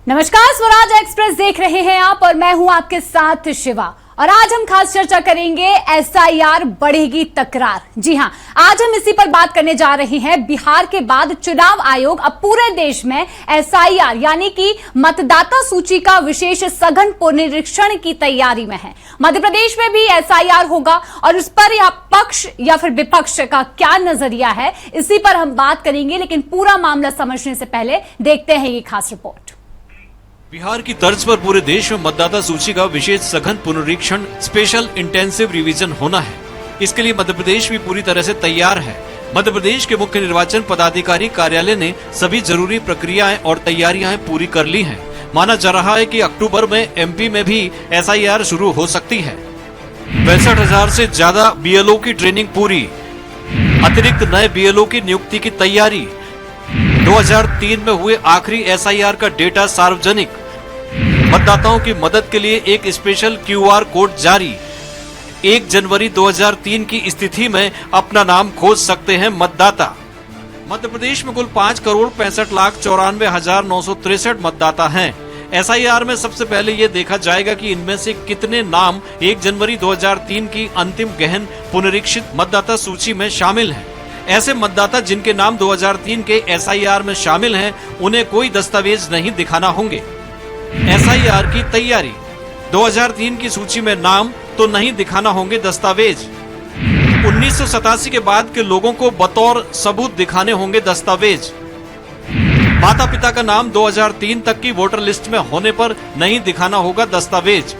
नमस्कार, स्वराज एक्सप्रेस देख रहे हैं आप और मैं हूं आपके साथ शिवा। और आज हम खास चर्चा करेंगे एसआईआर बढ़ेगी तकरार। जी हां, आज हम इसी पर बात करने जा रहे हैं। बिहार के बाद चुनाव आयोग अब पूरे देश में एसआईआर यानी कि मतदाता सूची का विशेष सघन पुनरीक्षण की तैयारी में है। मध्य प्रदेश में भी एसआईआर होगा और उस पर या पक्ष या फिर विपक्ष का क्या नजरिया है, इसी पर हम बात करेंगे। लेकिन पूरा मामला समझने से पहले देखते हैं ये खास रिपोर्ट। बिहार की तर्ज पर पूरे देश में मतदाता सूची का विशेष सघन पुनरीक्षण स्पेशल इंटेंसिव रिवीजन होना है। इसके लिए मध्य प्रदेश भी पूरी तरह से तैयार है। मध्य प्रदेश के मुख्य निर्वाचन पदाधिकारी कार्यालय ने सभी जरूरी प्रक्रियाएं और तैयारियां पूरी कर ली हैं। माना जा रहा है कि अक्टूबर में एमपी में भी एसआईआर शुरू हो सकती है। 62,000 से ज्यादा बीएलओ की ट्रेनिंग पूरी, अतिरिक्त नए बीएलओ की नियुक्ति की तैयारी, 2003 में हुए आखिरी एसआईआर का डेटा सार्वजनिक, मतदाताओं की मदद के लिए एक स्पेशल क्यूआर कोड जारी, 1 जनवरी 2003 की स्थिति में अपना नाम खोज सकते हैं मतदाता। मध्य प्रदेश में कुल 5,65,94,963 मतदाता हैं। एसआईआर में सबसे पहले ये देखा जाएगा कि इनमें से कितने नाम 1 जनवरी 2003 की अंतिम गहन पुनरीक्षित मतदाता सूची में शामिल हैं। ऐसे मतदाता जिनके नाम 2003 के एसआईआर में शामिल हैं, उन्हें कोई दस्तावेज नहीं दिखाना होंगे। एसआईआर की तैयारी, 2003 की सूची में नाम तो नहीं दिखाना होंगे दस्तावेज। 1987 के बाद के लोगों को बतौर सबूत दिखाने होंगे दस्तावेज। माता पिता का नाम 2003 तक की वोटर लिस्ट में होने पर नहीं दिखाना होगा दस्तावेज।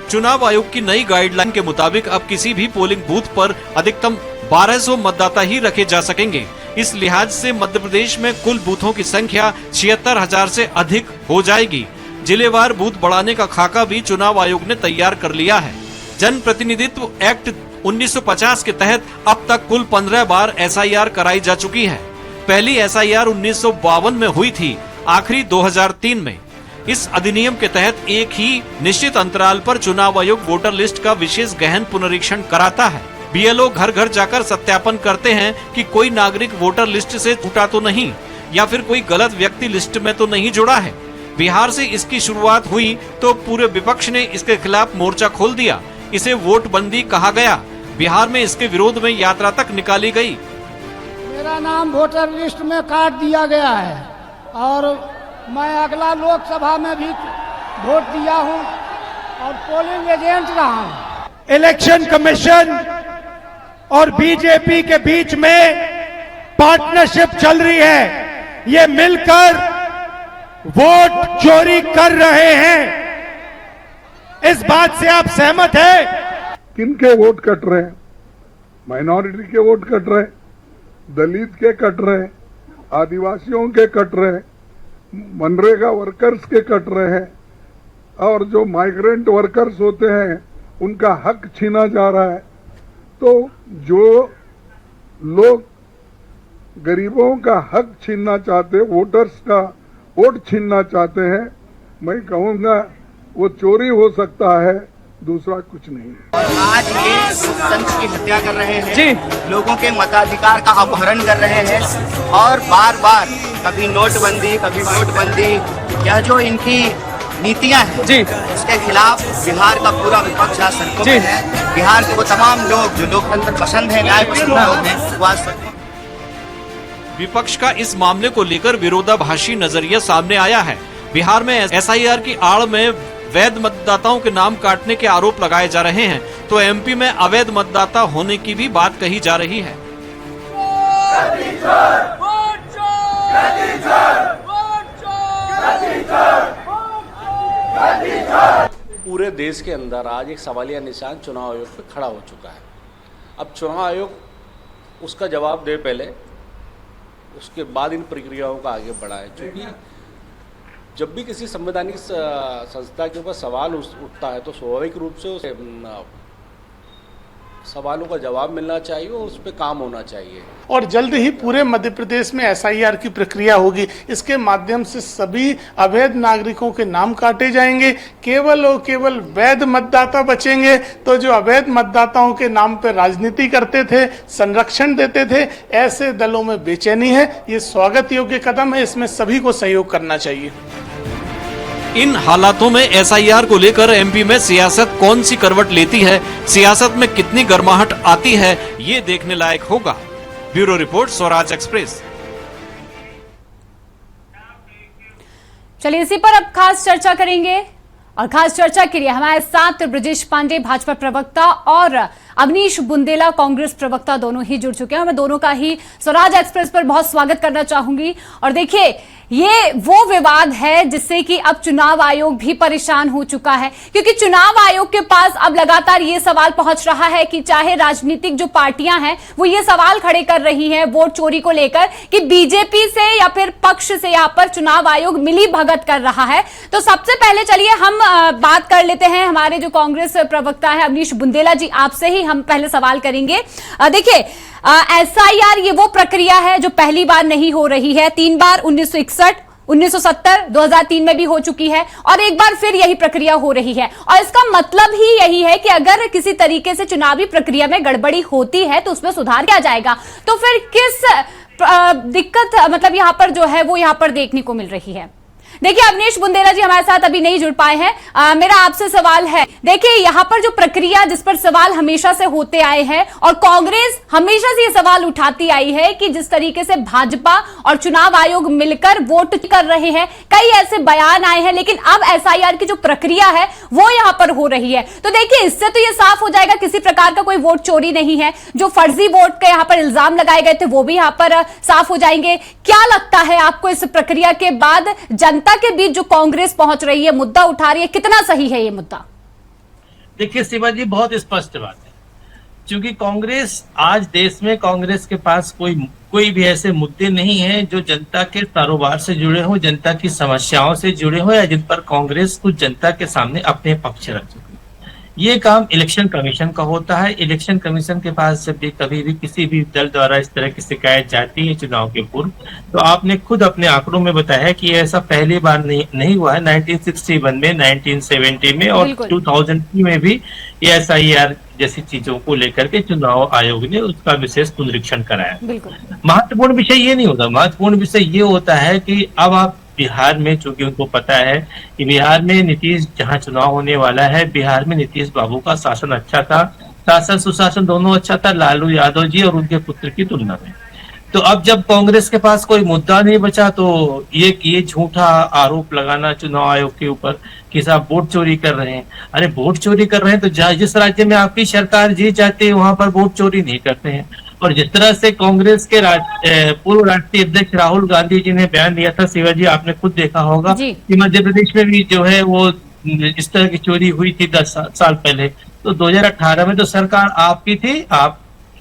चुनाव आयोग की नई गाइडलाइन के मुताबिक अब किसी भी पोलिंग बूथ पर अधिकतम 1200 मतदाता ही रखे जा सकेंगे। इस लिहाज से मध्य प्रदेश में कुल बूथों की संख्या 76,000 से अधिक हो जाएगी। जिलेवार बूथ बढ़ाने का खाका भी चुनाव आयोग ने तैयार कर लिया है। जन प्रतिनिधित्व एक्ट 1950 के तहत अब तक कुल 15 बार एसआईआर कराई जा चुकी है। पहली एसआईआर 1952 में हुई थी, आखिरी 2003 में। इस अधिनियम के तहत एक ही निश्चित अंतराल पर चुनाव आयोग वोटर लिस्ट का विशेष गहन पुनरीक्षण कराता है। बीएलओ घर घर जाकर सत्यापन करते हैं कि कोई नागरिक वोटर लिस्ट से छूटा तो नहीं या फिर कोई गलत व्यक्ति लिस्ट में तो नहीं जुड़ा है। बिहार से इसकी शुरुआत हुई तो पूरे विपक्ष ने इसके खिलाफ मोर्चा खोल दिया। इसे वोटबंदी कहा गया। बिहार में इसके विरोध में यात्रा तक निकाली गई। मेरा नाम वोटर लिस्ट में काट दिया गया है और मैं अगला लोकसभा में भी वोट दिया हूं और पोलिंग एजेंट रहा हूं। इलेक्शन कमीशन और बीजेपी के बीच में पार्टनरशिप चल रही है। ये मिलकर वोट चोरी कर रहे हैं। इस बात से आप सहमत हैं? किनके वोट कट रहे हैं? माइनॉरिटी के वोट कट रहे हैं, दलित के कट रहे हैं, आदिवासियों के कट रहे हैं, मनरेगा वर्कर्स के कट रहे हैं और जो माइग्रेंट वर्कर्स होते हैं उनका हक छीना जा रहा है। तो जो लोग गरीबों का हक छीनना चाहते, वोटर्स का वोट छीनना चाहते हैं, मैं कहूंगा वो चोरी हो सकता है, दूसरा कुछ नहीं। आज ये लोकतंत्र की हत्या कर रहे हैं जी, लोगों के मताधिकार का अपहरण कर रहे हैं और बार बार कभी नोटबंदी कभी वोटबंदी, यह जो इनकी नीतियां हैं जी, इसके खिलाफ बिहार का पूरा विपक्ष आज सड़कों में है। बिहार के वो तमाम लोग जो लोकतंत्र पसंद है, न्याय पसंद लोग हैं, वो आज विपक्ष का इस मामले को लेकर विरोधाभासी नजरिया सामने आया है। बिहार में एसआईआर की आड़ में वैध मतदाताओं के नाम काटने के आरोप लगाए जा रहे हैं, तो एमपी में अवैध मतदाता होने की भी बात कही जा रही है। पूरे देश के अंदर आज एक सवालिया निशान चुनाव आयोग पे खड़ा हो चुका है। अब चुनाव आयोग उसका जवाब दे पहले, उसके बाद इन प्रक्रियाओं का आगे बढ़ाए। क्योंकि जब भी किसी संवैधानिक संस्था के ऊपर सवाल उठता है तो स्वाभाविक रूप से उस सवालों का जवाब मिलना चाहिए और उस पर काम होना चाहिए। और जल्द ही पूरे मध्य प्रदेश में एसआईआर की प्रक्रिया होगी। इसके माध्यम से सभी अवैध नागरिकों के नाम काटे जाएंगे, केवल और केवल वैध मतदाता बचेंगे। तो जो अवैध मतदाताओं के नाम पर राजनीति करते थे, संरक्षण देते थे, ऐसे दलों में बेचैनी है। ये स्वागत योग्य कदम है, इसमें सभी को सहयोग करना चाहिए। इन हालातों में एसआईआर को लेकर एमपी में सियासत कौन सी करवट लेती है, सियासत में कितनी गर्माहट आती है, ये देखने लायक होगा। Bureau report, Swaraj express. चलिए इसी पर अब खास चर्चा करेंगे और खास चर्चा के लिए हमारे साथ ब्रजेश पांडे भाजपा प्रवक्ता और अवनीश बुंदेला कांग्रेस प्रवक्ता दोनों ही जुड़ चुके हैं और मैं दोनों का ही स्वराज एक्सप्रेस पर बहुत स्वागत करना चाहूंगी। और देखिए, ये वो विवाद है जिससे कि अब चुनाव आयोग भी परेशान हो चुका है, क्योंकि चुनाव आयोग के पास अब लगातार ये सवाल पहुंच रहा है कि चाहे राजनीतिक जो पार्टियां हैं वो ये सवाल खड़े कर रही हैं वोट चोरी को लेकर कि बीजेपी से या फिर पक्ष से यहाँ पर चुनाव आयोग मिली भगत कर रहा है। तो सबसे पहले चलिए हम बात कर लेते हैं, हमारे जो कांग्रेस प्रवक्ता है अवनीश बुंदेला जी, आपसे ही हम पहले सवाल करेंगे। देखिए, एसआईआर ये वो प्रक्रिया है जो पहली बार नहीं हो रही है, 3 बार 1961, 1970, 2003 में भी हो चुकी है और एक बार फिर यही प्रक्रिया हो रही है। और इसका मतलब ही यही है कि अगर किसी तरीके से चुनावी प्रक्रिया में गड़बड़ी होती है तो उसमें सुधार किया जाएगा। तो फिर किस दिक्कत मतलब यहां पर जो है वो यहां पर देखने को मिल रही है? देखिए, अवनीश बुंदेला जी हमारे साथ अभी नहीं जुड़ पाए हैं। मेरा आपसे सवाल है, देखिए यहाँ पर जो प्रक्रिया जिस पर सवाल हमेशा से होते आए हैं और कांग्रेस हमेशा से ये सवाल उठाती आई है कि जिस तरीके से भाजपा और चुनाव आयोग मिलकर वोट कर रहे हैं, कई ऐसे बयान आए हैं, लेकिन अब एसआईआर की जो प्रक्रिया है वो यहाँ पर हो रही है। तो देखिए, इससे तो ये साफ हो जाएगा किसी प्रकार का कोई वोट चोरी नहीं है, जो फर्जी वोट के यहाँ पर इल्जाम लगाए गए थे वो भी यहाँ पर साफ हो जाएंगे। क्या लगता है आपको इस प्रक्रिया के बाद जनता के बीच जो कांग्रेस पहुंच रही है, मुद्दा उठा रही है, कितना सही है ये मुद्दा? देखिए शिवा जी, बहुत स्पष्ट बात है, क्योंकि कांग्रेस आज देश में कांग्रेस के पास कोई भी ऐसे मुद्दे नहीं है जो जनता के कारोबार से जुड़े हो, जनता की समस्याओं से जुड़े हो या जिन पर कांग्रेस कुछ जनता के सामने अपने पक्ष रख चुकी है। ये काम इलेक्शन कमीशन का होता है। इलेक्शन कमीशन के पास जब भी कभी भी किसी भी दल द्वारा इस तरह की शिकायत जाती है चुनाव के पूर्व, तो आपने खुद अपने आंकड़ों में बताया है कि ऐसा पहली बार नहीं हुआ है। 1961 में, 1970 में और 2000 में भी एसआईआर जैसी चीजों को लेकर के चुनाव आयोग ने उसका विशेष पुनरीक्षण कराया। महत्वपूर्ण विषय ये नहीं होता, महत्वपूर्ण विषय ये होता है कि अब आप बिहार में, चूंकि उनको पता है कि बिहार में नीतीश, जहां चुनाव होने वाला है, बिहार में नीतीश बाबू का शासन अच्छा था, शासन सुशासन दोनों अच्छा था लालू यादव जी और उनके पुत्र की तुलना में। तो अब जब कांग्रेस के पास कोई मुद्दा नहीं बचा तो ये झूठा आरोप लगाना चुनाव आयोग के ऊपर कि साहब वोट चोरी कर रहे हैं। अरे वोट चोरी कर रहे हैं तो जिस राज्य में आपकी सरकार जीत जाती है वहां पर वोट चोरी नहीं करते हैं। और जिस तरह से कांग्रेस के पूर्व राष्ट्रीय अध्यक्ष राहुल गांधी जी ने बयान दिया था, शिवाजी आपने खुद देखा होगा कि मध्य प्रदेश में भी जो है वो इस तरह की चोरी हुई थी 10 साल पहले। तो 2018 में तो सरकार आपकी थी,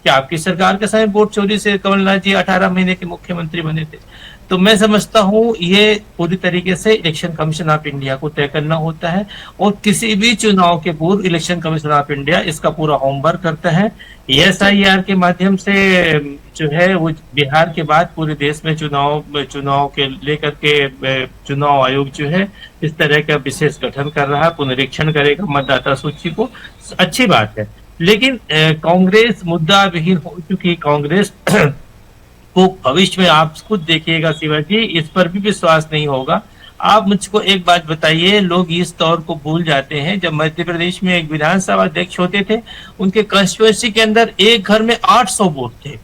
आपकी सरकार के समय वोट चोरी से कमलनाथ जी 18 महीने के मुख्यमंत्री बने थे। तो मैं समझता हूँ ये पूरी तरीके से इलेक्शन कमीशन ऑफ इंडिया को तय करना होता है और किसी भी चुनाव के पूर्व इलेक्शन कमीशन ऑफ इंडिया इसका पूरा होमवर्क करता है। एसआईआर के माध्यम से जो है वो बिहार के बाद पूरे देश में चुनाव के लेकर के चुनाव आयोग जो है इस तरह का विशेष गठन कर रहा है, पुनरीक्षण करेगा मतदाता सूची को। अच्छी बात है, लेकिन कांग्रेस मुद्दा विहीन हो चुकी। कांग्रेस को भविष्य में आप खुद देखिएगा शिवाजी, इस पर भी विश्वास नहीं होगा। आप मुझको एक बात बताइए, लोग इस दौर को भूल जाते हैं जब मध्य प्रदेश में एक विधानसभा अध्यक्ष होते थे, उनके कंस्टिट्यूएंसी के अंदर एक घर में 800 वोट थे।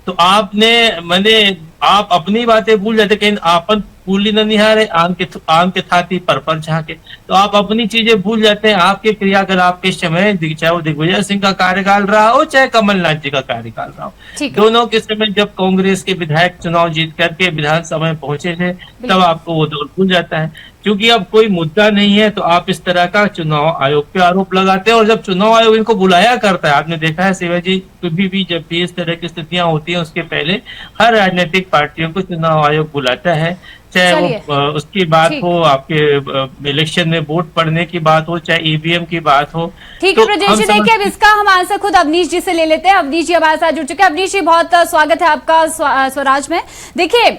तो आप अपनी बातें भूल जाते, कहीं आपन पूली न निहारे आम के थाती पर झांके। तो आप अपनी चीजें भूल जाते हैं। आपके क्रियाकलाप के समय, चाहे वो दिग्विजय सिंह का कार्यकाल रहा हो चाहे कमलनाथ जी का कार्यकाल रहा हो, दोनों के समय जब कांग्रेस के विधायक चुनाव जीत करके विधानसभा में पहुंचे थे तब आपको वो दौर भूल जाता है। क्योंकि अब कोई मुद्दा नहीं है तो आप इस तरह का चुनाव आयोग पे आरोप लगाते हैं। और जब चुनाव आयोग इनको बुलाया करता है, आपने देखा है शिवाजी, कभी भी जब भी इस तरह की स्थितियां होती हैं उसके पहले हर राजनीतिक पार्टियों को चुनाव आयोग बुलाता है, चाहे वो उसकी बात हो, आपके इलेक्शन में वोट पड़ने की बात हो, चाहे ईवीएम की बात हो। ठीक है ब्रजेश जी, देखिए अब इसका हम आंसर खुद अवनीश जी से ले लेते हैं। अवनीश जी हमारे साथ जुड़ चुके हैं। अवनीश जी, बहुत स्वागत है आपका स्वराज में। देखिए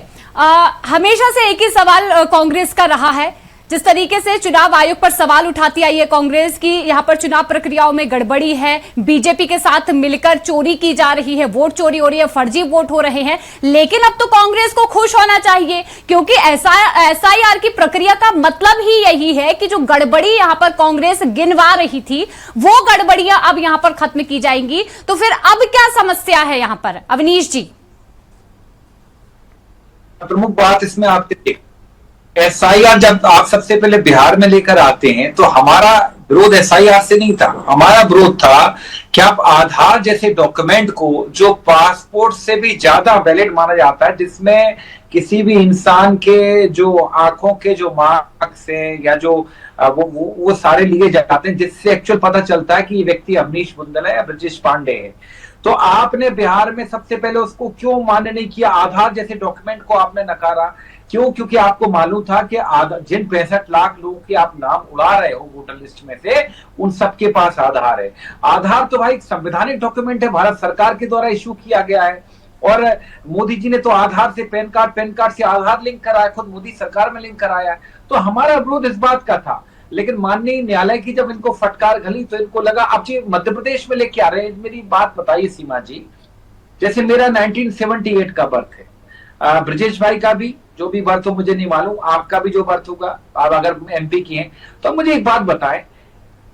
हमेशा से एक ही सवाल कांग्रेस का रहा है जिस तरीके से चुनाव आयोग पर सवाल उठाती आई है कांग्रेस की, यहाँ पर चुनाव प्रक्रियाओं में गड़बड़ी है, बीजेपी के साथ मिलकर चोरी की जा रही है, वोट चोरी हो रही है, फर्जी वोट हो रहे हैं। लेकिन अब तो कांग्रेस को खुश होना चाहिए, क्योंकि एसआईआर की प्रक्रिया का मतलब ही यही है कि जो गड़बड़ी यहाँ पर कांग्रेस गिनवा रही थी वो गड़बड़ियां अब यहाँ पर खत्म की जाएंगी। तो फिर अब क्या समस्या है यहाँ पर, अवनीश जी? प्रमुख बात इसमें आपके एसआईआर जब आप सबसे पहले बिहार में लेकर आते हैं तो हमारा विरोध एसआईआर से नहीं था, हमारा विरोध था कि आप आधार जैसे डॉक्यूमेंट को जो पासपोर्ट से भी ज्यादा वैलिड माना जाता है, जिसमें किसी भी इंसान के जो आंखों के जो मार्क्स हैं या जो वो सारे लिए जाते हैं, जिससे एक्चुअल पता चलता है कि ये व्यक्ति अवनीश बुंदल है या ब्रजेश पांडे है। तो आपने बिहार में सबसे पहले उसको क्यों मान्य नहीं किया? आधार जैसे डॉक्यूमेंट को आपने नकारा क्यों? क्योंकि आपको मालूम था कि जिन 65 लाख लोगों के आप नाम उड़ा रहे हो वोटर लिस्ट में से, उन सबके पास आधार है। आधार तो भाई संवैधानिक डॉक्यूमेंट है, भारत सरकार के द्वारा इश्यू किया गया है। और मोदी जी ने तो आधार से पैन कार्ड से आधार लिंक कराया, खुद मोदी सरकार में लिंक कराया है। तो हमारा विरोध इस बात का था। लेकिन माननीय न्यायालय की जब इनको फटकार घली तो इनको लगा अब जी मध्य प्रदेश में लेके आ रहे हैं। मेरी बात बताइए सीमा जी, जैसे मेरा 1978 का बर्थ है, ब्रजेश भाई का भी जो भी बर्थ हो मुझे नहीं मालूम, आपका भी जो बर्थ होगा, आप अगर एमपी की हैं तो मुझे एक बात बताएं,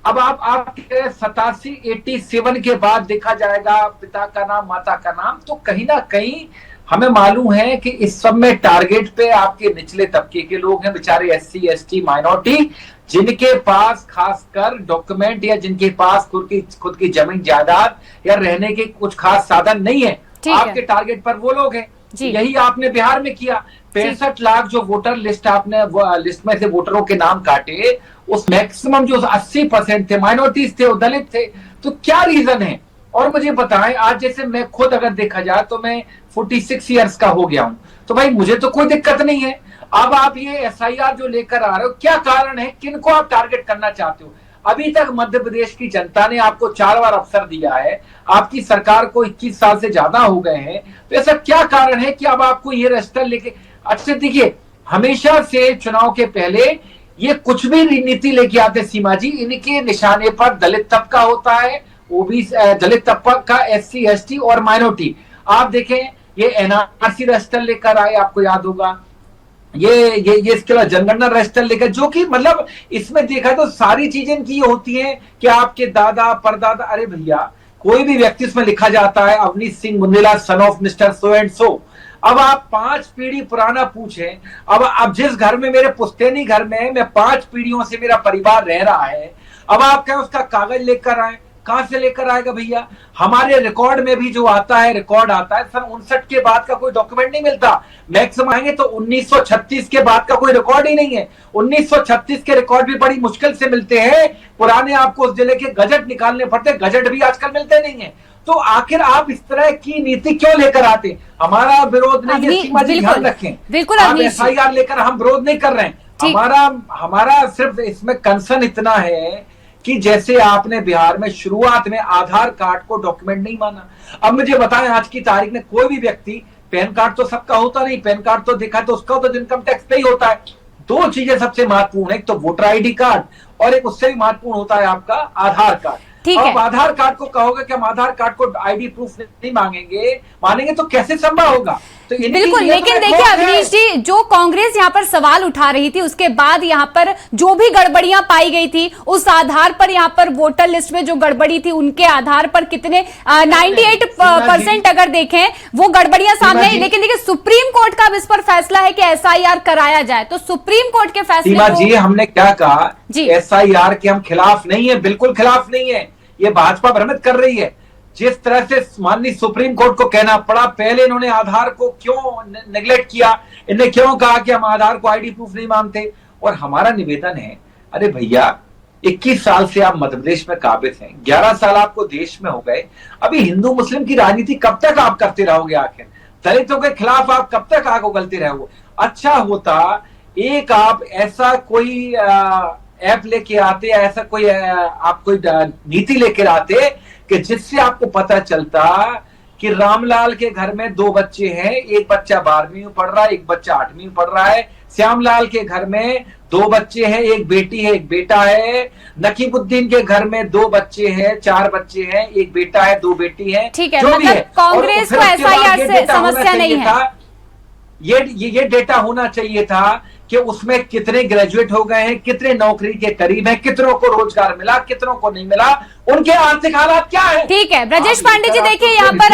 अब आप 87 के बाद देखा जाएगा पिता का नाम माता का नाम, तो कहीं ना कहीं हमें मालूम है कि इस सब में टारगेट पे आपके निचले तबके के लोग हैं, बेचारे एससी एसटी माइनॉरिटी, जिनके पास खासकर डॉक्यूमेंट या जिनके पास खुद की जमीन जायदाद या रहने के कुछ खास साधन नहीं है, आपके टारगेट पर वो लोग हैं। यही आपने बिहार में किया। 65 लाख जो वोटर लिस्ट आपने लिस्ट में से वोटरों के नाम काटे, उस मैक्सिमम जो 80% थे माइनॉरिटीज थे, दलित थे। तो क्या रीजन है? और मुझे बताएं, आज जैसे मैं खुद अगर देखा जाए तो मैं 46 इयर्स का हो गया हूं, तो भाई मुझे तो कोई दिक्कत नहीं है। अब आप ये एसआईआर जो लेकर आ रहे हो, क्या कारण है? किनको आप टारगेट करना चाहते हो? अभी तक मध्य प्रदेश की जनता ने आपको 4 बार अवसर दिया है, आपकी सरकार को 21 साल से ज्यादा हो गए हैं, तो ऐसा क्या कारण है कि अब आपको ये रजिस्टर लेके? अच्छा देखिए, हमेशा से चुनाव के पहले ये कुछ भी नीति लेके आते सीमा जी, इनके निशाने पर दलित तबका होता है, ओबीसी दलित तबका, एससी एसटी और माइनॉरिटी। आप देखें ये एनआरसी रजिस्टर लेकर आए, आपको याद होगा, ये इसके अलावा जनगणना रजिस्टर लेकर, जो कि मतलब इसमें देखा तो सारी चीजें की होती हैं कि आपके दादा परदादा, अरे भैया कोई भी व्यक्ति इसमें लिखा जाता है Avnish Singh Bundela son of mister so and so. अब आप 5 पीढ़ी पुराना पूछें, अब जिस घर में मेरे पुश्तैनी घर में मैं 5 पीढ़ियों से मेरा परिवार रह रहा है, अब आप क्या उसका कागज लेकर आए? कहां से लेकर आएगा भैया? हमारे रिकॉर्ड में भी जो आता है, रिकॉर्ड आता है सन 59 के बाद का कोई डॉक्यूमेंट नहीं मिलता। मैक्सिमम आएंगे तो 1936 के बाद का कोई रिकॉर्ड ही नहीं है। 1936 के रिकॉर्ड भी बड़ी मुश्किल से मिलते हैं, पुराने आपको उस जिले के गजट निकालने पड़ते, गजट भी आजकल मिलते नहीं है। तो आखिर आप इस तरह की नीति क्यों लेकर आते? हमारा विरोध नहीं है सीमा जी, ध्यान रखें, बिल्कुल आप एसआईआर लेकर हम विरोध नहीं कर रहे हैं। हमारा सिर्फ इसमें कंसर्न इतना है कि जैसे आपने बिहार में शुरुआत में आधार कार्ड को डॉक्यूमेंट नहीं माना। अब मुझे बताएं, आज की तारीख में कोई भी व्यक्ति, पैन कार्ड तो सबका होता नहीं, पैन कार्ड तो देखा तो उसका तो इनकम टैक्स पे ही होता है। 2 चीजें सबसे महत्वपूर्ण है, एक तो वोटर आईडी कार्ड और एक उससे भी महत्वपूर्ण होता है आपका आधार कार्ड। अब आधार कार्ड को कहोगे कि हम आधार कार्ड को आईडी प्रूफ नहीं मानेंगे तो कैसे संभव होगा? तो बिल्कुल, लेकिन देखिए अवनीश जी, जो कांग्रेस यहाँ पर सवाल उठा रही थी उसके बाद यहाँ पर जो भी गड़बड़ियां पाई गई थी, उस आधार पर यहाँ पर वोटर लिस्ट में जो गड़बड़ी थी उनके आधार पर कितने 98% अगर देखें वो गड़बड़ियां सामने आई। लेकिन देखिए सुप्रीम कोर्ट का अब इस पर फैसला है कि एसआईआर कराया जाए, तो सुप्रीम कोर्ट के फैसले जी हमने क्या कहा, एसआईआर के हम खिलाफ नहीं है, बिल्कुल खिलाफ नहीं है। ये भाजपा भ्रमित कर रही है। जिस तरह से माननीय सुप्रीम कोर्ट को कहना पड़ा, पहले इन्होंने आधार को क्यों नेग्लेक्ट किया, इन्होंने क्यों कहा कि हम आधार को आईडी प्रूफ नहीं मानते? और हमारा निवेदन है, अरे भैया 21 साल से आप मध्य प्रदेश में काबिज हैं, 11 साल आपको देश में हो गए, अभी हिंदू मुस्लिम की राजनीति कब तक आप करते रहोगे? आखिर दलितों के खिलाफ आप कब तक आगे उगलते रहोगे? अच्छा होता एक आप ऐसा कोई ऐप लेके आते, ऐसा कोई आप कोई नीति लेकर आते कि जिससे आपको पता चलता कि रामलाल के घर में 2 बच्चे हैं, एक बच्चा 12वीं में पढ़ रहा है, एक बच्चा 8वीं में पढ़ रहा है, श्यामलाल के घर में 2 बच्चे हैं, एक बेटी है, एक बेटा है। नकीमुद्दीन के घर में 2 बच्चे हैं, 4 बच्चे हैं, एक बेटा है, 2 बेटी है। ठीक है, मतलब कांग्रेस को एसआईआर से समस्या नहीं है। ये डेटा होना चाहिए था कि उसमें कितने ग्रेजुएट हो गए हैं, कितने नौकरी के करीब हैं, कितनों को रोजगार मिला, कितनों को नहीं मिला, उनके आर्थिक हालात क्या है। ठीक है ब्रजेश पांडे जी, देखिए यहाँ पर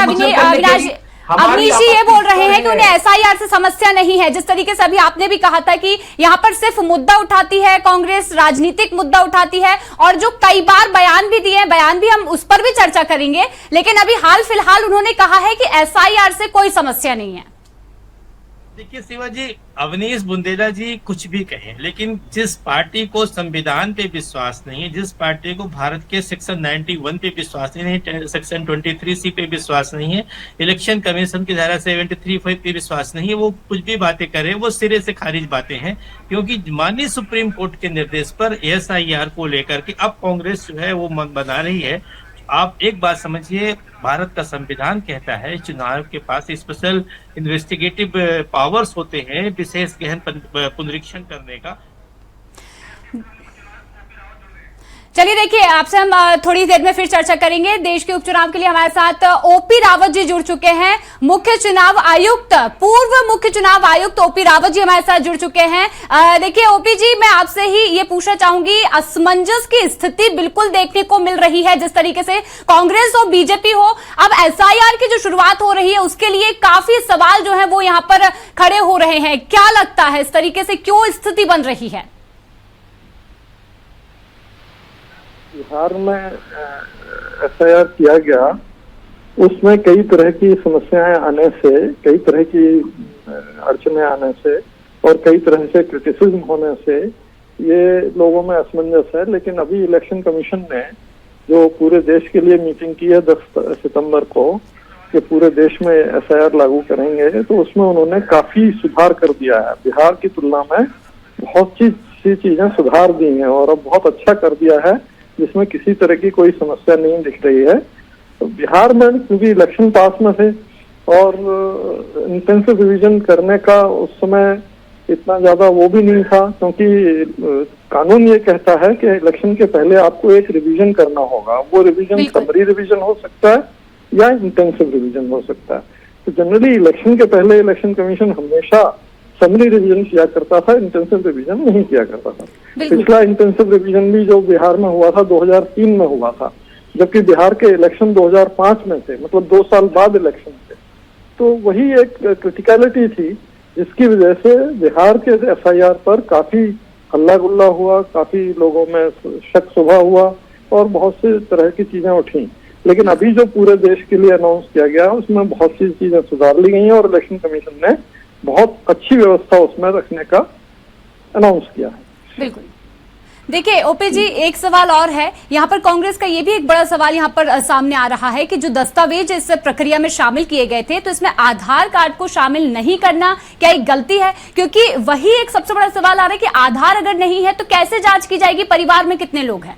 अवनीश जी ये बोल रहे हैं कि उन्हें एसआईआर से समस्या नहीं है। जिस तरीके से अभी आपने भी कहा था कि यहाँ पर सिर्फ मुद्दा उठाती है कांग्रेस, राजनीतिक मुद्दा उठाती है, और जो कई बार बयान भी दिए हैं, बयान भी हम उस पर भी चर्चा करेंगे, लेकिन अभी हाल फिलहाल उन्होंने कहा है कि एसआईआर से कोई समस्या नहीं है। देखिए शिवाजी, अवनीश बुंदेला जी कुछ भी कहें, लेकिन जिस पार्टी को संविधान पे विश्वास नहीं है, जिस पार्टी को भारत के सेक्शन 91 पे विश्वास नहीं है, सेक्शन 23C पे विश्वास नहीं है, इलेक्शन कमीशन की धारा 73 पे विश्वास नहीं है, वो कुछ भी बातें करे वो सिरे से खारिज बातें हैं। क्योंकि माननीय सुप्रीम कोर्ट के निर्देश पर एसआईआर को लेकर के अब कांग्रेस जो है वो मन बना रही है। आप एक बात समझिए, भारत का संविधान कहता है चुनाव के पास स्पेशल इन्वेस्टिगेटिव पावर्स होते हैं, विशेष गहन पुनरीक्षण करने का। चलिए देखिए, आपसे हम थोड़ी देर में फिर चर्चा करेंगे। देश के उपचुनाव के लिए हमारे साथ ओपी रावत जी जुड़ चुके हैं, मुख्य चुनाव आयुक्त, पूर्व मुख्य चुनाव आयुक्त ओपी रावत जी हमारे साथ जुड़ चुके हैं। देखिए ओपी जी, मैं आपसे ही ये पूछना चाहूंगी, असमंजस की स्थिति बिल्कुल देखने को मिल रही है। जिस तरीके से कांग्रेस हो, बीजेपी हो, अब एसआईआर की जो शुरुआत हो रही है उसके लिए काफी सवाल जो है वो यहाँ पर खड़े हो रहे हैं। क्या लगता है इस तरीके से क्यों स्थिति बन रही है? बिहार में एसआईआर किया गया, उसमें कई तरह की समस्याएं आने से, कई तरह की अड़चने आने से और कई तरह से क्रिटिसिज्म होने से ये लोगों में असमंजस है। लेकिन अभी इलेक्शन कमीशन ने जो पूरे देश के लिए मीटिंग की है 10 सितंबर को, कि पूरे देश में एसआईआर लागू करेंगे, तो उसमें उन्होंने काफी सुधार कर दिया है। बिहार की तुलना में बहुत सी चीजें सुधार दी हैं और अब बहुत अच्छा कर दिया है, जिसमें किसी तरह की कोई समस्या नहीं दिख रही है। तो बिहार में क्योंकि इलेक्शन पास में थे और इंटेंसिव रिवीजन करने का उस समय इतना ज्यादा वो भी नहीं था, क्योंकि कानून ये कहता है कि इलेक्शन के पहले आपको एक रिवीजन करना होगा। वो रिवीजन समरी रिवीजन हो सकता है या इंटेंसिव रिवीजन हो सकता है। तो जनरली इलेक्शन के पहले इलेक्शन कमीशन हमेशा समरी रिवीजन किया करता था, इंटेंसिव रिवीजन नहीं किया करता था। पिछला इंटेंसिव रिवीजन भी जो बिहार में हुआ था 2003 में हुआ था, जबकि बिहार के इलेक्शन 2005 में थे, मतलब 2 साल बाद इलेक्शन थे। तो वही एक क्रिटिकलिटी थी जिसकी वजह से बिहार के एसआईआर पर काफी हल्ला गुल्ला हुआ, काफी लोगों में शक शुबा हुआ और बहुत सी तरह की चीजें उठी। लेकिन अभी जो पूरे देश के लिए अनाउंस किया गया उसमें बहुत सी चीजें सुधार ली गई हैं और इलेक्शन कमीशन ने बहुत अच्छी व्यवस्था उसमें रखने का अनाउंस किया है। बिल्कुल। देखिए ओपी जी, एक सवाल और है यहाँ पर, कांग्रेस का ये भी एक बड़ा सवाल यहाँ पर सामने आ रहा है कि जो दस्तावेज इस प्रक्रिया में शामिल किए गए थे, तो इसमें आधार कार्ड को शामिल नहीं करना क्या एक गलती है? क्योंकि वही एक सबसे बड़ा सवाल आ रहा है कि आधार अगर नहीं है तो कैसे जांच की जाएगी, परिवार में कितने लोग हैं?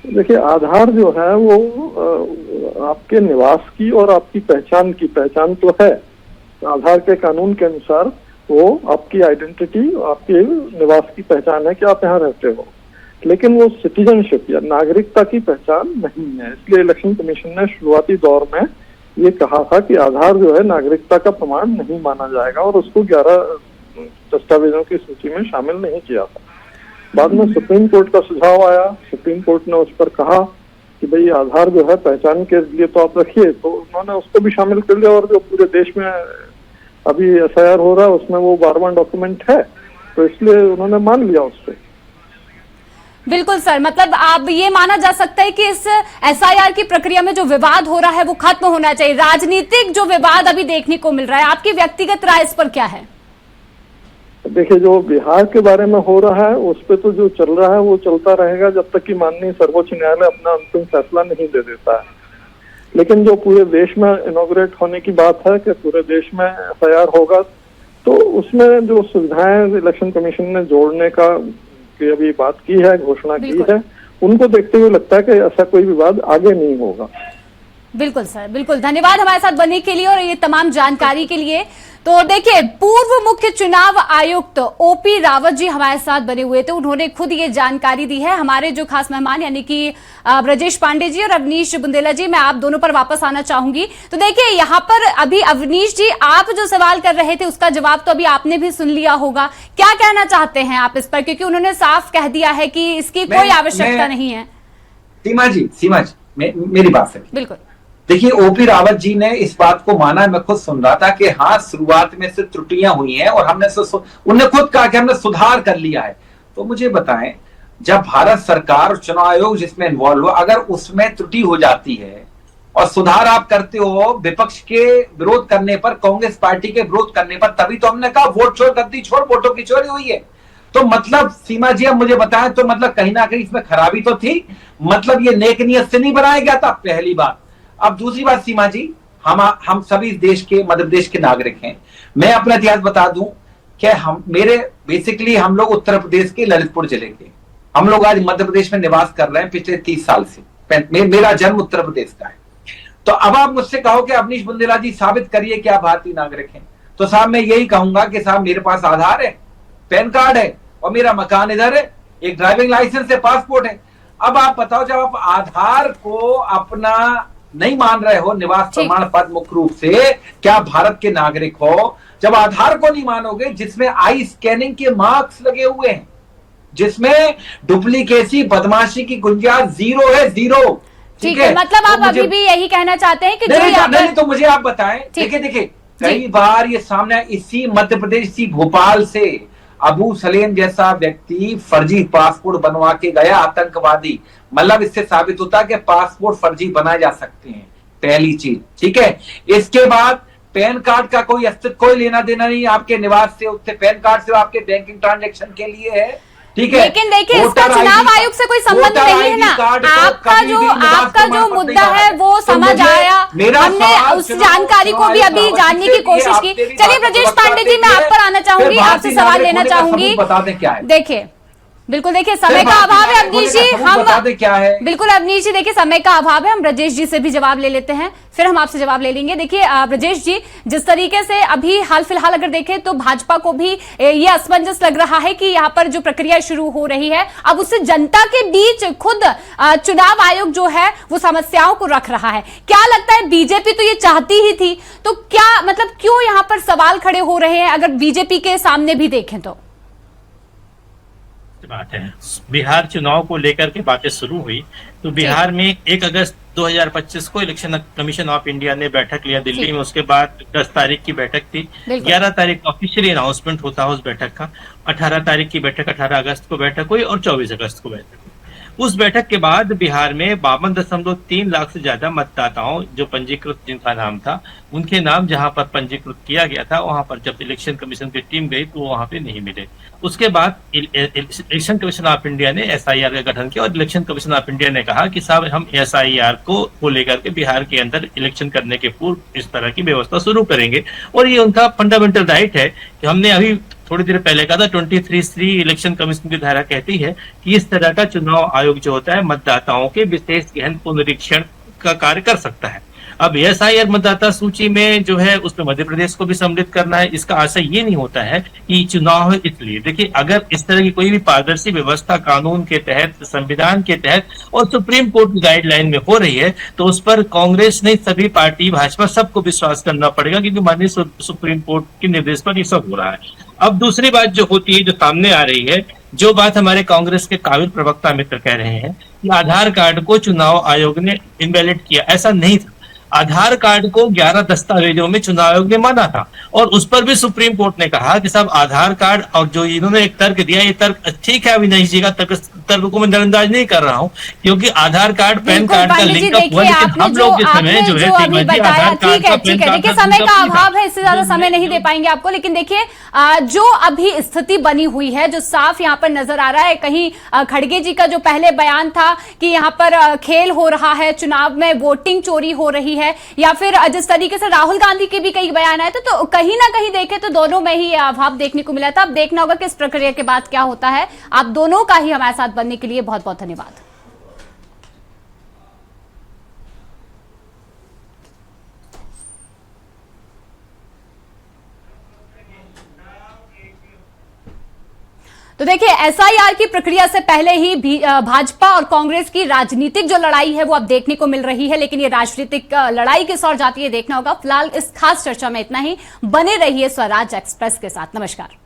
देखिए, आधार जो है वो आपके निवास की और आपकी पहचान तो है। आधार के कानून के अनुसार वो आपकी आइडेंटिटी, आपके निवास की पहचान है कि आप यहाँ रहते हो, लेकिन वो सिटीजनशिप या नागरिकता की पहचान नहीं है। इसलिए इलेक्शन कमीशन ने शुरुआती दौर में ये कहा था कि आधार जो है नागरिकता का प्रमाण नहीं माना जाएगा और उसको 11 दस्तावेजों की सूची में शामिल नहीं किया था। बाद में सुप्रीम कोर्ट का सुझाव आया, सुप्रीम कोर्ट ने उस पर कहा कि भाई आधार जो है पहचान के लिए तो आप रखिए, तो उन्होंने उसको भी शामिल कर लिया। और जो पूरे देश में अभी एसआईआर हो रहा है उसमें वो 12वां डॉक्यूमेंट है, तो इसलिए उन्होंने मान लिया उससे। बिल्कुल सर, मतलब आप ये माना जा सकता है कि इस एसआईआर की प्रक्रिया में जो विवाद हो रहा है वो खत्म होना चाहिए। राजनीतिक जो विवाद अभी देखने को मिल रहा है, आपकी व्यक्तिगत राय इस पर क्या है? देखिए, जो बिहार के बारे में हो रहा है उस पे तो जो चल रहा है वो चलता रहेगा जब तक कि माननीय सर्वोच्च न्यायालय अपना अंतिम फैसला नहीं दे देता है। लेकिन जो पूरे देश में इनॉग्रेट होने की बात है कि पूरे देश में एफआईआर होगा, तो उसमें जो सुविधाएं इलेक्शन कमीशन ने जोड़ने का की अभी बात की है, घोषणा की है, उनको देखते हुए लगता है कि ऐसा कोई विवाद आगे नहीं होगा। बिल्कुल सर, बिल्कुल धन्यवाद हमारे साथ बनने के लिए और ये तमाम जानकारी के लिए। तो देखिए, पूर्व मुख्य चुनाव आयुक्त ओपी रावत जी हमारे साथ बने हुए थे, उन्होंने खुद ये जानकारी दी है। हमारे जो खास मेहमान यानी कि ब्रजेश पांडे जी और अवनीश बुंदेला जी, मैं आप दोनों पर वापस आना चाहूंगी। तो देखिए, यहाँ पर अभी अवनीश जी, आप जो सवाल कर रहे थे उसका जवाब तो अभी आपने भी सुन लिया होगा। क्या कहना चाहते हैं आप इस पर, क्योंकि उन्होंने साफ कह दिया है कि इसकी कोई आवश्यकता नहीं है। सीमा जी मेरी बात सुनिए। बिल्कुल। देखिए, ओपी रावत जी ने इस बात को माना, मैं खुद सुन रहा था कि हाँ, शुरुआत में से त्रुटियां हुई हैं और उन्होंने खुद कहा कि हमने सुधार कर लिया है। तो मुझे बताएं, जब भारत सरकार और चुनाव आयोग जिसमें इन्वॉल्व हो, अगर उसमें त्रुटि हो जाती है और सुधार आप करते हो विपक्ष के विरोध करने पर, कांग्रेस पार्टी के विरोध करने पर, तभी तो हमने कहा वोट छोड़ गद्दी छोड़, वोटों की चोरी हुई है। तो मतलब सीमा जी, अब मुझे बताएं, तो मतलब कहीं ना कहीं इसमें खराबी तो थी, मतलब ये नेक नियत से नहीं बनाया गया था, पहली बात। अब दूसरी बात सीमा जी, हम सभी देश के, मध्य प्रदेश के नागरिक हैं। मैं अपना इतिहास बता दूं कि बेसिकली हम लोग उत्तर प्रदेश के ललितपुर जिले के, हम लोग आज मध्य प्रदेश में निवास कर रहे हैं पिछले 30 साल से। मेरा जन्म उत्तर प्रदेश का है। तो अब आप मुझसे कहो कि अवनीश बुंदेला जी साबित करिए कि आप भारतीय नागरिक हैं, तो साहब मैं यही कहूंगा कि साहब मेरे पास आधार है, पैन कार्ड है और मेरा मकान इधर है, एक ड्राइविंग लाइसेंस है, पासपोर्ट है। अब आप बताओ, जब आप आधार को अपना नहीं मान रहे हो निवास प्रमाण पत्र मुख्य रूप से, क्या भारत के नागरिक हो? जब आधार को नहीं मानोगे, जिसमें आई स्कैनिंग के मार्क्स लगे हुए हैं, जिसमें डुप्लीकेसी बदमाशी की गुंजाइश जीरो है, जीरो। ठीक है, मतलब आप अभी भी यही कहना चाहते हैं कि जो नहीं, तो मुझे आप बताएं। देखिए कई बार ये सामने, इसी मध्य प्रदेश, इसी भोपाल से अबू सलेम जैसा व्यक्ति फर्जी पासपोर्ट बनवा के गया, आतंकवादी। मतलब इससे साबित होता है कि पासपोर्ट फर्जी बनाए जा सकते हैं, पहली चीज। ठीक है, इसके बाद पैन कार्ड का कोई अस्तित्व, कोई लेना देना नहीं आपके निवास से, उससे पैन कार्ड से आपके बैंकिंग ट्रांजैक्शन के लिए है। ठीक है, लेकिन देखिए, इसका चुनाव आयोग से कोई संबंध नहीं है ना। आपका जो मुद्दा है वो समझ आया, हमने उस जानकारी को भी अभी जानने की कोशिश की। चलिए ब्रजेश पांडे जी, मैं आप पर आना चाहूंगी, आपसे सवाल लेना चाहूंगी। देखिए, बिल्कुल, देखिए समय का अभाव है अवनीश जी, हम क्या है, बिल्कुल अवनीश जी, देखिए समय का अभाव है, हम ब्रजेश जी से भी जवाब ले लेते हैं, फिर हम आपसे जवाब ले लेंगे। देखिए ब्रजेश जी, जिस तरीके से अभी हाल फिलहाल अगर देखें तो भाजपा को भी ये असमंजस लग रहा है कि यहाँ पर जो प्रक्रिया शुरू हो रही है, अब उससे जनता के बीच खुद चुनाव आयोग जो है वो समस्याओं को रख रहा है। क्या लगता है, बीजेपी तो ये चाहती ही थी, तो क्या मतलब क्यों यहाँ पर सवाल खड़े हो रहे हैं, अगर बीजेपी के सामने भी देखें तो? बात है, बिहार चुनाव को लेकर के बातें शुरू हुई तो बिहार में 1 अगस्त 2025 को इलेक्शन कमीशन ऑफ इंडिया ने बैठक लिया दिल्ली में। उसके बाद 10 तारीख की बैठक थी, 11 तारीख ऑफिशियली अनाउंसमेंट होता है उस बैठक का, 18 तारीख की बैठक, 18 अगस्त को बैठक हुई और 24 अगस्त को बैठक हुई। उस बैठक के बाद बिहार में 52.3 लाख से ज्यादा मतदाताओं, जो पंजीकृत जिनका नाम था, उनके नाम जहां पर पंजीकृत किया गया था, वहां पर जब इलेक्शन कमीशन की टीम गई तो वहां पे नहीं मिले। उसके बाद इलेक्शन कमीशन ऑफ इंडिया ने SIR का गठन किया और इलेक्शन कमीशन ऑफ इंडिया ने कहा कि साहब हम SIR को लेकर के बिहार के अंदर इलेक्शन करने के पूर्व इस तरह की व्यवस्था शुरू करेंगे। और ये उनका फंडामेंटल राइट है कि हमने अभी थोड़ी देर पहले कहा था 23(3) इलेक्शन कमीशन की धारा कहती है कि इस तरह का चुनाव आयोग जो होता है मतदाताओं के विशेष गहन पुनरीक्षण का कार्य कर सकता है। अब SIR मतदाता सूची में जो है उसमें मध्य प्रदेश को भी सम्मिलित करना है। इसका आशय ये नहीं होता है कि चुनाव है इसलिए। देखिए, अगर इस तरह की कोई भी पारदर्शी व्यवस्था कानून के तहत, संविधान के तहत और सुप्रीम कोर्ट की गाइडलाइन में हो रही है तो उस पर कांग्रेस नहीं, सभी पार्टी, भाजपा, सबको विश्वास करना पड़ेगा, क्योंकि माननीय सुप्रीम कोर्ट के निर्देश पर ये सब हो रहा है। अब दूसरी बात जो होती है, जो सामने आ रही है, जो बात हमारे कांग्रेस के काबिल प्रवक्ता मित्र कह रहे हैं कि आधार कार्ड को चुनाव आयोग ने इनवैलिड किया, ऐसा नहीं था। आधार कार्ड को 11 दस्तावेजों में चुनाव आयोग ने माना था और उस पर भी सुप्रीम कोर्ट ने कहा कि साहब आधार कार्ड, और जो इन्होंने एक तर्क दिया, ये तर्क ठीक है, अविनाश जी का तर्क को मैं नजरअंदाज नहीं कर रहा हूँ, क्योंकि आधार कार्ड पैन कार्ड का लिंक अप हुआ, लेकिन हम लोग के समय जो है आधार कार्ड का, पैन कार्ड देखिए समय का अभाव है, इससे ज्यादा समय नहीं दे पाएंगे आपको। लेकिन देखिए जो अभी स्थिति बनी हुई है, जो साफ यहाँ पर नजर आ रहा है, कहीं खड़गे जी का जो पहले बयान था कि यहाँ पर खेल हो रहा है, चुनाव में वोटिंग चोरी हो रही है, या फिर जिस तरीके से राहुल गांधी के भी कई बयान आए थे, तो कहीं ना कहीं देखे तो दोनों में ही अभाव देखने को मिला था। अब देखना होगा कि इस प्रक्रिया के बाद क्या होता है। आप दोनों का ही हमारे साथ बनने के लिए बहुत बहुत धन्यवाद। तो देखिए, एसआईआर की प्रक्रिया से पहले ही भाजपा और कांग्रेस की राजनीतिक जो लड़ाई है वो अब देखने को मिल रही है, लेकिन ये राजनीतिक लड़ाई किस ओर जाती है देखना होगा। फिलहाल इस खास चर्चा में इतना ही। बने रहिए स्वराज एक्सप्रेस के साथ। नमस्कार।